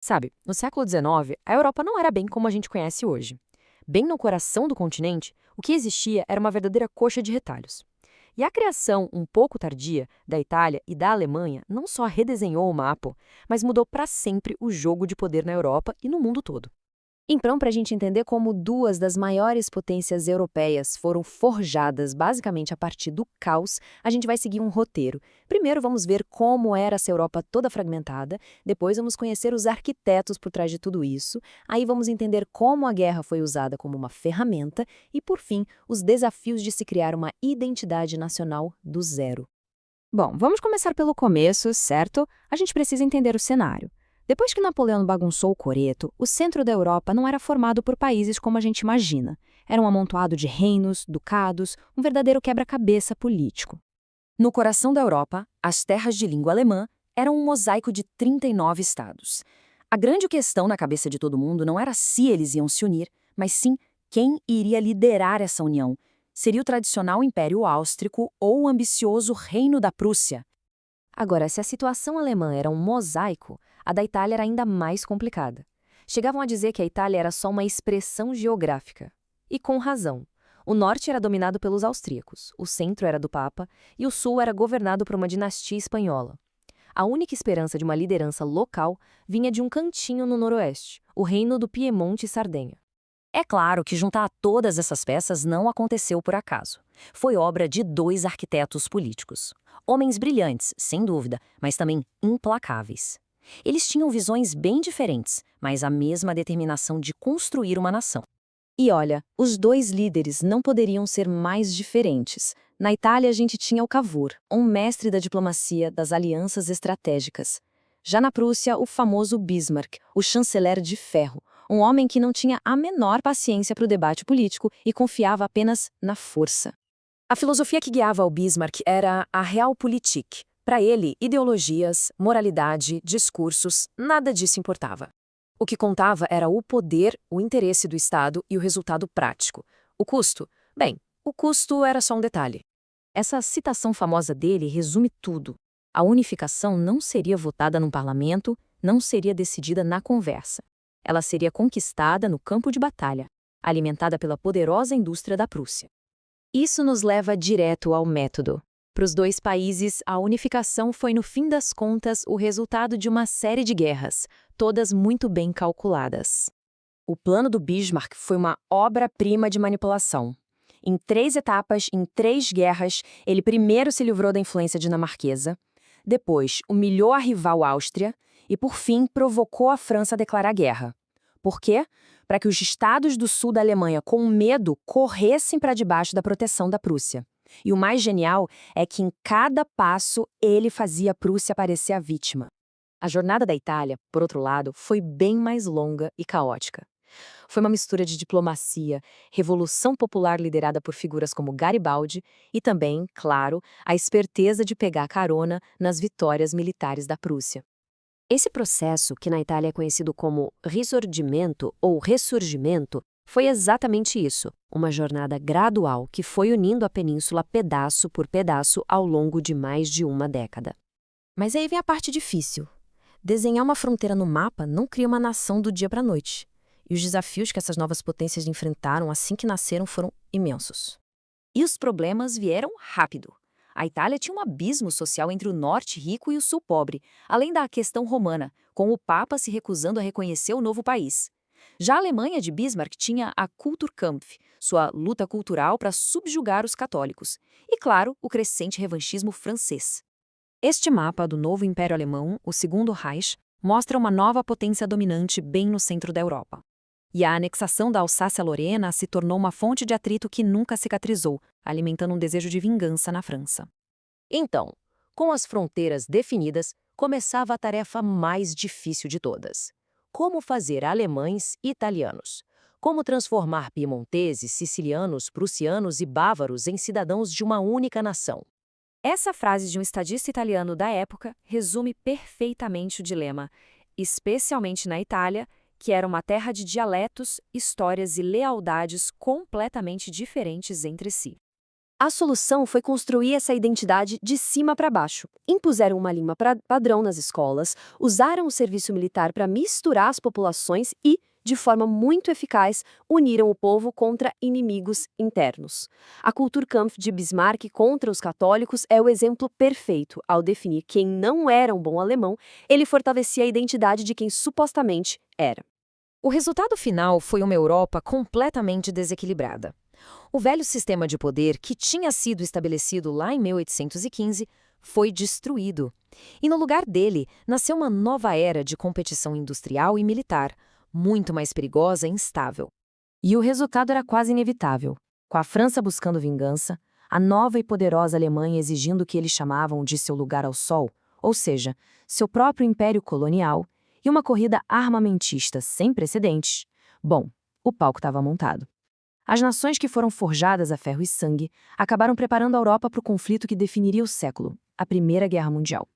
Sabe, no século XIX, a Europa não era bem como a gente conhece hoje. Bem no coração do continente, o que existia era uma verdadeira coxa de retalhos. E a criação, um pouco tardia, da Itália e da Alemanha não só redesenhou o mapa, mas mudou para sempre o jogo de poder na Europa e no mundo todo. Então, para a gente entender como duas das maiores potências europeias foram forjadas basicamente a partir do caos, a gente vai seguir um roteiro. Primeiro, vamos ver como era essa Europa toda fragmentada, depois, vamos conhecer os arquitetos por trás de tudo isso, aí vamos entender como a guerra foi usada como uma ferramenta e, por fim, os desafios de se criar uma identidade nacional do zero. Bom, vamos começar pelo começo, certo? A gente precisa entender o cenário. Depois que Napoleão bagunçou o coreto, o centro da Europa não era formado por países como a gente imagina. Era um amontoado de reinos, ducados, um verdadeiro quebra-cabeça político. No coração da Europa, as terras de língua alemã eram um mosaico de 39 estados. A grande questão na cabeça de todo mundo não era se eles iam se unir, mas sim quem iria liderar essa união. Seria o tradicional Império Áustrico ou o ambicioso Reino da Prússia? Agora, se a situação alemã era um mosaico, a da Itália era ainda mais complicada. Chegavam a dizer que a Itália era só uma expressão geográfica. E com razão. O norte era dominado pelos austríacos, o centro era do Papa e o sul era governado por uma dinastia espanhola. A única esperança de uma liderança local vinha de um cantinho no noroeste, o reino do Piemonte e Sardenha. É claro que juntar todas essas peças não aconteceu por acaso. Foi obra de dois arquitetos políticos. Homens brilhantes, sem dúvida, mas também implacáveis. Eles tinham visões bem diferentes, mas a mesma determinação de construir uma nação. E olha, os dois líderes não poderiam ser mais diferentes. Na Itália, a gente tinha o Cavour, um mestre da diplomacia, das alianças estratégicas. Já na Prússia, o famoso Bismarck, o chanceler de ferro, um homem que não tinha a menor paciência para o debate político e confiava apenas na força. A filosofia que guiava o Bismarck era a Realpolitik. Para ele, ideologias, moralidade, discursos, nada disso importava. O que contava era o poder, o interesse do Estado e o resultado prático. O custo? Bem, o custo era só um detalhe. Essa citação famosa dele resume tudo. A unificação não seria votada num parlamento, não seria decidida na conversa. Ela seria conquistada no campo de batalha, alimentada pela poderosa indústria da Prússia. Isso nos leva direto ao método. Para os dois países, a unificação foi, no fim das contas, o resultado de uma série de guerras, todas muito bem calculadas. O plano do Bismarck foi uma obra-prima de manipulação. Em 3 etapas, em 3 guerras, ele primeiro se livrou da influência dinamarquesa, depois humilhou a rival Áustria e, por fim, provocou a França a declarar guerra. Por quê? Para que os estados do sul da Alemanha, com medo, corressem para debaixo da proteção da Prússia. E o mais genial é que em cada passo ele fazia a Prússia parecer a vítima. A jornada da Itália, por outro lado, foi bem mais longa e caótica. Foi uma mistura de diplomacia, revolução popular liderada por figuras como Garibaldi e também, claro, a esperteza de pegar carona nas vitórias militares da Prússia. Esse processo, que na Itália é conhecido como risorgimento ou ressurgimento, foi exatamente isso, uma jornada gradual que foi unindo a península pedaço por pedaço ao longo de mais de uma década. Mas aí vem a parte difícil. Desenhar uma fronteira no mapa não cria uma nação do dia para a noite. E os desafios que essas novas potências enfrentaram assim que nasceram foram imensos. E os problemas vieram rápido. A Itália tinha um abismo social entre o norte rico e o sul pobre, além da questão romana, com o Papa se recusando a reconhecer o novo país. Já a Alemanha de Bismarck tinha a Kulturkampf, sua luta cultural para subjugar os católicos, e, claro, o crescente revanchismo francês. Este mapa do novo Império Alemão, o Segundo Reich, mostra uma nova potência dominante bem no centro da Europa. E a anexação da Alsácia-Lorena se tornou uma fonte de atrito que nunca cicatrizou, alimentando um desejo de vingança na França. Então, com as fronteiras definidas, começava a tarefa mais difícil de todas. Como fazer alemães italianos? Como transformar piemonteses, sicilianos, prussianos e bávaros em cidadãos de uma única nação? Essa frase de um estadista italiano da época resume perfeitamente o dilema, especialmente na Itália, que era uma terra de dialetos, histórias e lealdades completamente diferentes entre si. A solução foi construir essa identidade de cima para baixo. Impuseram uma língua padrão nas escolas, usaram o serviço militar para misturar as populações e, de forma muito eficaz, uniram o povo contra inimigos internos. A Kulturkampf de Bismarck contra os católicos é o exemplo perfeito. Ao definir quem não era um bom alemão, ele fortalecia a identidade de quem supostamente era. O resultado final foi uma Europa completamente desequilibrada. O velho sistema de poder, que tinha sido estabelecido lá em 1815, foi destruído. E no lugar dele, nasceu uma nova era de competição industrial e militar, muito mais perigosa e instável. E o resultado era quase inevitável. Com a França buscando vingança, a nova e poderosa Alemanha exigindo o que eles chamavam de seu lugar ao sol, ou seja, seu próprio império colonial, e uma corrida armamentista sem precedentes. Bom, o palco estava montado. As nações que foram forjadas a ferro e sangue acabaram preparando a Europa para o conflito que definiria o século, a Primeira Guerra Mundial.